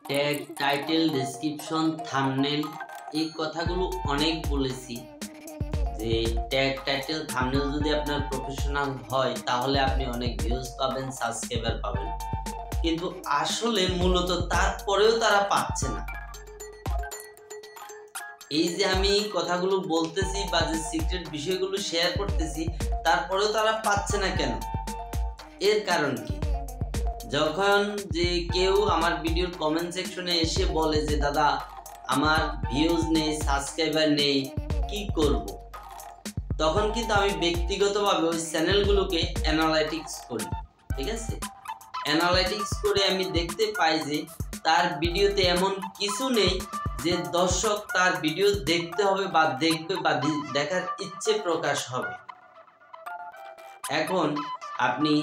Tag, title, description, thumbnail এই কথাগুলো অনেক বলেছি যে ট্যাগ, টাইটেল, থাম্বনেল যদি আপনার প্রফেশনাল হয় তাহলে আপনি অনেক ভিউজ পাবেন, সাবস্ক্রাইবার পাবেন, কিন্তু আসলে মূলত তারপরেও তারা পাচ্ছে না। এই যে আমি কথাগুলো বলতেছি বা যে সিক্রেট বিষয়গুলো শেয়ার করতেছি তারপরেও তারা পাচ্ছে না কেন? এর কারণ কি? যখন যে কেউ আমার ভিডিওর কমেন্ট সেকশনে এসে বলে যে দাদা আমার ভিউজ নেই, সাবস্ক্রাইবার নেই, কি করব, তখন কিন্তু আমি ব্যক্তিগতভাবে ওই চ্যানেলগুলোকে অ্যানালাইটিক্স করি। ঠিক আছে, অ্যানালাইটিক্স করে আমি দেখতে পাই যে তার ভিডিওতে এমন কিছু নেই যে দর্শক তার ভিডিও দেখতে হবে বা দেখবে বা দেখার ইচ্ছে প্রকাশ হবে। এখন আপনি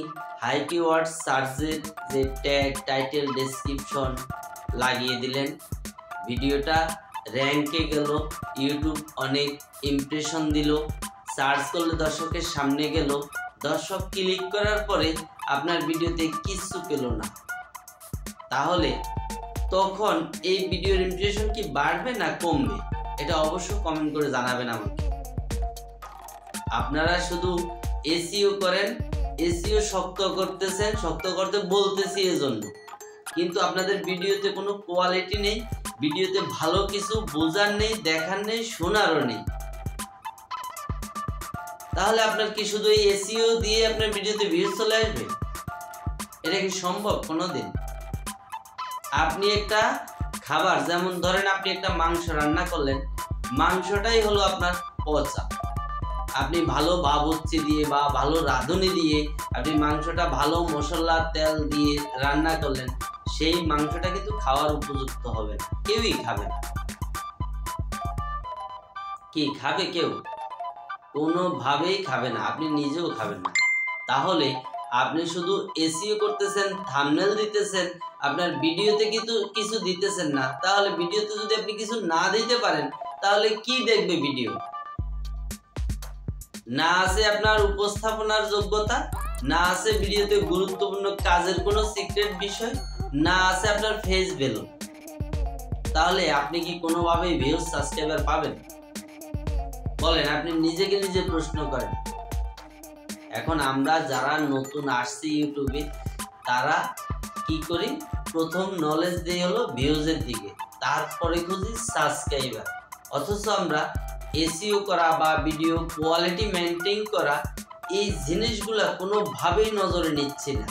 হাই কিওয়ার্ড সার্চের যে ট্যাগ, টাইটেল, ডেসক্রিপশন লাগিয়ে দিলেন, ভিডিওটা র্যাঙ্কে গেল, ইউটিউব অনেক ইমপ্রেশন দিল, সার্চ করলে দর্শকের সামনে গেল, দর্শক ক্লিক করার পরে আপনার ভিডিওতে কিচ্ছু পেল না, তাহলে তখন এই ভিডিওর ইমপ্রেশন কি বাড়বে না কমবে? এটা অবশ্যই কমেন্ট করে জানাবেন আমাকে। আপনারা শুধু এসইও করেন, এসইও শক্ত করতেছেন, শক্ত করতে বলতেছি এজন্য, কিন্তু আপনাদের ভিডিওতে কোনো কোয়ালিটি নেই, ভিডিওতে ভালো কিছু বোঝার নেই, দেখার নেই, শোনারও নেই। তাহলে আপনার কি শুধু এই এসইও দিয়ে আপনার ভিডিওতে ভিউজ চলে আসবে? এটা কি সম্ভব কোনোদিন? আপনি একটা খাবার, যেমন ধরেন আপনি একটা মাংস রান্না করলেন, মাংসটাই হলো আপনার পচা, আপনি ভালো বাবুর্চি দিয়ে বা ভালো রাঁধুনি দিয়ে আপনি মাংসটা ভালো মশলা তেল দিয়ে রান্না করলেন, সেই মাংসটা কিন্তু খাওয়ার উপযুক্ত হবে না, কেউই খাবে না। কি খাবে? কেউ কোনোভাবেই খাবে না, আপনি নিজেও খাবেন না। তাহলে আপনি শুধু এসইও করতেছেন, থাম্বনেল দিতেছেন, আপনার ভিডিওতে কিন্তু কিছু দিতেছেন না। তাহলে ভিডিওতে যদি আপনি কিছু না দিতে পারেন তাহলে কি দেখবে ভিডিও? না আছে আপনার উপস্থাপনার যোগ্যতা, না আছে ভিডিওতে গুরুত্বপূর্ণ কাজের কোনো সিক্রেট বিষয়, না আছে আপনার ফেস ভ্যালু, তাহলে আপনি কি কোনোভাবেই ভিউজ, সাবস্ক্রাইবার পাবেন? বলেন, আপনি নিজেকে নিজে প্রশ্ন করেন। এখন আমরা যারা নতুন আসছি ইউটিউবে তারা কি করি? প্রথম নলেজ দেই হলো ভিউজের দিকে, তারপরে খুঁজি সাবস্ক্রাইবার। অথচ আমরা এসইও করা বা ভিডিও কোয়ালিটি মেনটেন করা এই জিনিসগুলা কোনোভাবেই নজরে নিচ্ছি না,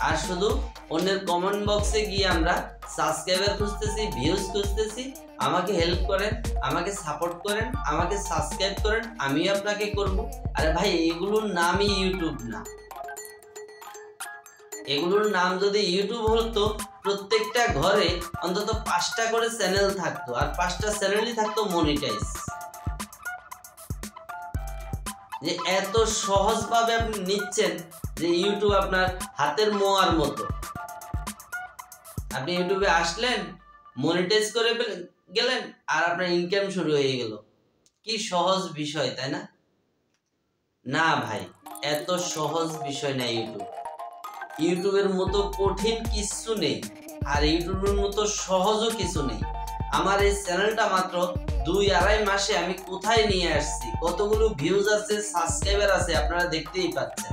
আর শুধু অন্যের কমেন্ট বক্সে গিয়ে আমরা সাবস্ক্রাইবার খুঁজতেছি, ভিউজ খুঁজতেছি, আমাকে হেল্প করেন, আমাকে সাপোর্ট করেন, আমাকে সাবস্ক্রাইব করেন, আমি আপনাকে করব। আরে ভাই, এগুলোর নামই ইউটিউব না। এগুলোর নাম যদি ইউটিউব হতো, প্রত্যেকটা ঘরে অন্তত 5টা করে চ্যানেল থাকতো, আর 5টা চ্যানেলই থাকতো মনিটাইজ। যে এত সহজভাবে আপনি নিচ্ছেন যে ইউটিউব আপনার হাতের মোয়ার মতো। আপনি ইউটিউবে আসলেন, মনিটাইজ করে গেলেন, আর আপনার ইনকাম শুরু হয়ে গেল। কি সহজ বিষয়, তাই না? না ভাই, এত সহজ বিষয় না ইউটিউব। ইউটিউবের মতো কঠিন কিছু নেই, আর ইউটিউবের মতো সহজও কিছু নেই। আমার এই চ্যানেলটা মাত্র 2-2.5 মাসে আমি কোথায় নিয়ে আসছি, কতগুলো ভিউজ আছে, সাবস্ক্রাইবার আছে, আপনারা দেখতেই পাচ্ছেন।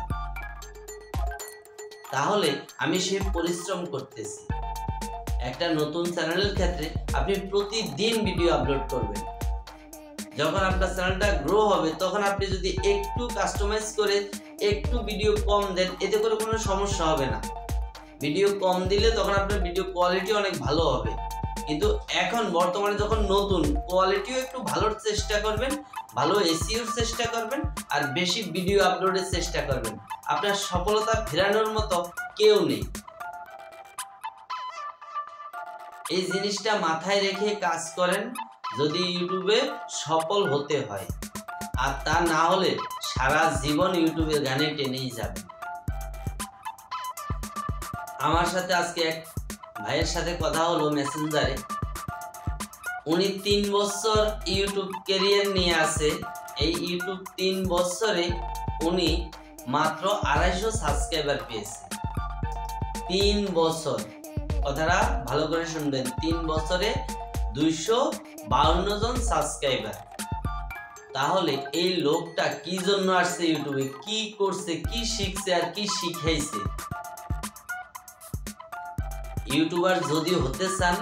তাহলে আমি সেই পরিশ্রম করতেছি। একটা নতুন চ্যানেলের ক্ষেত্রে আপনি প্রতিদিন ভিডিও আপলোড করবেন। যখন আপনার চ্যানেলটা গ্রো হবে তখন আপনি যদি একটু কাস্টমাইজ করে একটু ভিডিও কম দেন, এতে করে কোনো সমস্যা হবে না। ভিডিও কম দিলে তখন আপনার ভিডিও কোয়ালিটি অনেক ভালো হবে, কিন্তু এখন বর্তমানে যখন নতুন, কোয়ালিটিও একটু ভালোর চেষ্টা করবেন, ভালো এসইওর চেষ্টা করবেন, আর বেশি ভিডিও আপলোডের চেষ্টা করবেন। আপনার সফলতা ফেরানোর মতো কেউ নেই। এই জিনিসটা মাথায় রেখে কাজ করেন যদি ইউটিউবে সফল হতে হয়, আর তা না হলে সারা জীবন ইউটিউবের গানে টেনেই যাবে। আমার সাথে আজকে এক ভাইয়ের সাথে কথা হলো মেসেঞ্জারে। উনি 3 বছর ইউটিউব ক্যারিয়ার নিয়ে আছে। এই ইউটিউব 3 বছরে উনি মাত্র 250 সাবস্ক্রাইবার পেয়েছে। 3 বছর। কথাটা ভালো করে শুনবেন, 3 বছরে 252 জন সাবস্ক্রাইবার। তাহলে এই লোকটা কি জন্য আসছে ইউটিউবে, কি করছে, কি শিখছে আর কি শিখাইছে? ইউটিউবার যদি হতে চান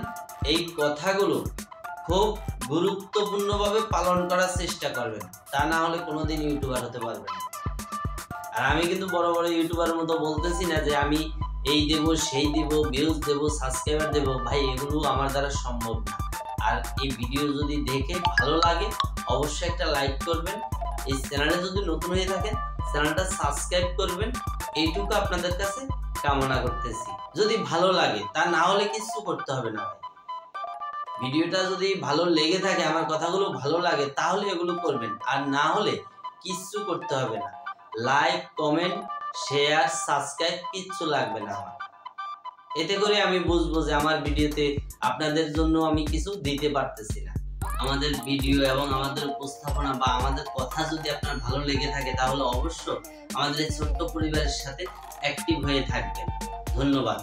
এই কথাগুলো খুব গুরুত্বপূর্ণভাবে পালন করার চেষ্টা করবেন, তা না হলে কোনোদিন ইউটিউবার হতে পারবেন না। আর আমি কিন্তু বড় বড় ইউটিউবার মতো বলতেছি না যে আমি এই দেব সেই দেব, ভিউজ দেব, সাবস্ক্রাইবার দেব। ভাই, এগুলো আমার দ্বারা সম্ভব না। আর এই ভিডিও যদি দেখে ভালো লাগে অবশ্যই একটা লাইক করবেন। এই চ্যানেলে যদি নতুন হয়ে থাকেন চ্যানেলটা সাবস্ক্রাইব করবেন, এইটুকু আপনাদের কাছে কামনা করতেছি। যদি ভালো লাগে, তা না হলে কিছু করতে হবে না। ভিডিওটা যদি ভালো লেগে থাকে, আমার কথাগুলো ভালো লাগে, তাহলে এগুলো করবেন, আর না হলে কিচ্ছু করতে হবে না। লাইক, কমেন্ট, শেয়ার, সাবস্ক্রাইব কিচ্ছু লাগবে না আমার। এতে করে আমি বুঝবো যে আমার ভিডিওতে আপনাদের জন্য আমি কিছু দিতে পারতেছি না। আমাদের ভিডিও এবং আমাদের উপস্থাপনা বা আমাদের কথা যদি আপনার ভালো লেগে থাকে, তাহলে অবশ্যই আমাদের এই ছোট্ট পরিবারের সাথে অ্যাক্টিভ হয়ে থাকবেন। ধন্যবাদ।